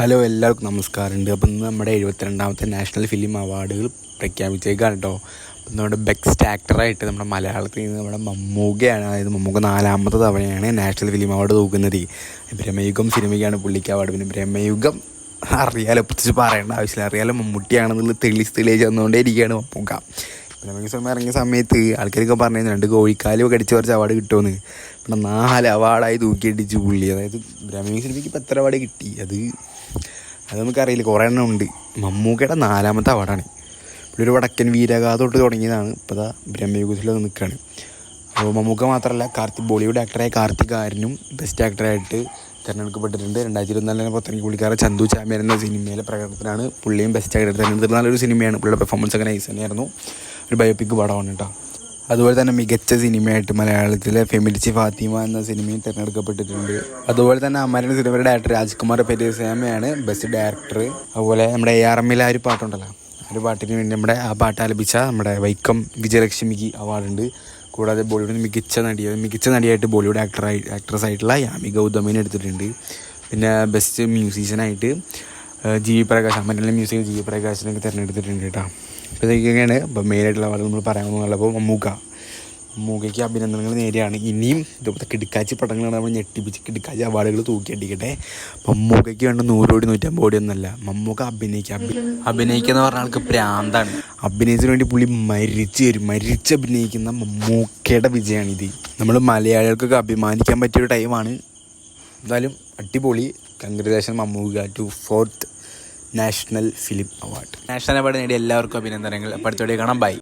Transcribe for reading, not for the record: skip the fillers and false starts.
Hello, എല്ലാവർക്കും നമസ്കാരമുണ്ട്. അപ്പം ഇന്ന് നമ്മുടെ 72ാമത്തെ നാഷണൽ ഫിലിം അവാർഡുകൾ പ്രഖ്യാപിച്ചേക്കാണ് കേട്ടോ. അപ്പം നമ്മുടെ ബെസ്റ്റ് ആക്ടറായിട്ട് നമ്മുടെ മലയാളത്തിൽ നിന്ന് നമ്മുടെ മമ്മൂക്കയാണ്. അതായത് മമ്മൂക്ക 4ാമത്തെ തവണയാണ് നാഷണൽ ഫിലിം അവാർഡ് നോക്കുന്നത്. ബ്രഹ്മയുഗം സിനിമയ്ക്കാണ് പുള്ളിക്ക് അവാർഡ്. പിന്നെ ബ്രഹ്മയുഗം അറിയാലോ, പ്രത്യേകിച്ച് പറയേണ്ട ആവശ്യമില്ല. അറിയാലോ മമ്മൂട്ടിയാണെന്നുള്ളത് തെളിയിച്ച് തന്നുകൊണ്ടേ ഇരിക്കുകയാണ് മമ്മൂക്ക. ബ്രഹ്മയുഗ സിനിമ ഇറങ്ങിയ സമയത്ത് ആൾക്കാരൊക്കെ പറഞ്ഞിരുന്നു 2 കോഴിക്കാലും കടിച്ച് കുറച്ച് അവാർഡ് കിട്ടുമെന്ന്. പിന്നെ 4 അവാർഡായി തൂക്കിയടിച്ച് പുള്ളി. അതായത് ബ്രഹ്മയുഗ സിനിമയ്ക്ക് ഇപ്പോൾ എത്ര അവാർഡ് കിട്ടി അത് നമുക്കറിയില്ല, കുറേ എണ്ണം ഉണ്ട്. മമ്മൂക്കയുടെ 4ാമത്തെ അവാർഡാണ്. ഇവിടെ ഒരു വടക്കൻ വീരഗാഥ തൊട്ട് തുടങ്ങിയതാണ്. ഇപ്പോൾ ഇതാ ബ്രഹ്മയുഗത്തിൽ നിൽക്കുകയാണ്. അപ്പോൾ മമ്മൂക്ക മാത്രമല്ല, ബോളിവുഡ് ആക്ടറായ കാർത്തിക് ആര്യനും ബെസ്റ്റ് ആക്ടറായിട്ട് തിരഞ്ഞെടുക്കപ്പെട്ടിട്ടുണ്ട്. 2024 പുറത്തിറങ്ങിയ പുള്ളിക്കാരൻ ചന്തു ചാമ്പ്യൻ എന്ന സിനിമയിലെ പ്രകടനത്തിനാണ് പുള്ളിയും ബെസ്റ്റ് ആക്ടർ തിരഞ്ഞെടുത്തത്. നല്ലൊരു സിനിമയാണ്. പുള്ളിയുടെ പെർഫോമൻസ് ഒക്കെ നൈസ് തന്നെയായിരുന്നു. ഒരു ബയോപിക് പടമാണ് കേട്ടോ. അതുപോലെ തന്നെ മികച്ച സിനിമയായിട്ട് മലയാളത്തിലെ ഫെമിലിച്ചി ഫാത്തിമ എന്ന സിനിമയും തിരഞ്ഞെടുക്കപ്പെട്ടിട്ടുണ്ട്. അതുപോലെ തന്നെ അമരൻ സിനിമയുടെ ഡയറക്ടർ രാജ്കുമാർ പെരിയസ്വാമിയാണ് ബെസ്റ്റ് ഡയറക്ടർ. അതുപോലെ നമ്മുടെ ARMയിൽ ആ ഒരു പാട്ടുണ്ടല്ലോ, ഒരു പാട്ടിന് വേണ്ടി ആ പാട്ട് ആലപിച്ച നമ്മുടെ വൈക്കം വിജയലക്ഷ്മിക്ക് അവാർഡുണ്ട്. കൂടാതെ ബോളിവുഡിൽ മികച്ച നടിയായിട്ട് ബോളിവുഡ് ആക്ട്രസ് ആയിട്ടുള്ള യാമി ഗൗതമിനെ എടുത്തിട്ടുണ്ട്. പിന്നെ ബെസ്റ്റ് മ്യൂസീഷ്യനായിട്ട് GV പ്രകാശ്, അമരനിലെ മ്യൂസിക് GV പ്രകാശിനൊക്കെ തിരഞ്ഞെടുത്തിട്ടുണ്ട് കേട്ടോ. അപ്പോൾ ഇതൊക്കെയാണ് ഇപ്പോൾ മെയിനായിട്ടുള്ള അവാർഡ് നമ്മൾ പറയാമെന്നുള്ളപ്പോൾ മമ്മൂക്കയ്ക്ക് അഭിനന്ദനങ്ങൾ നേരെയാണ്. ഇനിയും ഇതുപോലത്തെ കിടുക്കാച്ചി പടങ്ങളാണ് നമ്മൾ ഞെട്ടിപ്പിച്ച് കിടുക്കാച്ചി അവാർഡുകൾ തൂക്കിയടിക്കട്ടെ. മമ്മൂക്കയ്ക്ക് വേണ്ട 100 കോടി 150 കോടി ഒന്നല്ല, മമ്മൂക്ക അഭിനയിക്കുക എന്ന് പറഞ്ഞ ആൾക്ക് പ്രാന്താണ്. അഭിനയത്തിന് വേണ്ടി പുള്ളി മരിച്ചഭിനയിക്കുന്ന മമ്മൂക്കയുടെ വിജയമാണിത്. നമ്മൾ മലയാളികൾക്കൊക്കെ അഭിമാനിക്കാൻ പറ്റിയൊരു ടൈമാണ്. എന്തായാലും അടിപൊളി. Congratulation Mammookka to 4th national film award. National award നേടിയ എല്ലാവർക്കും അഭിനന്ദനങ്ങൾ. അപ്പോൾ അടുത്തോടെ കാണാം. ബൈ.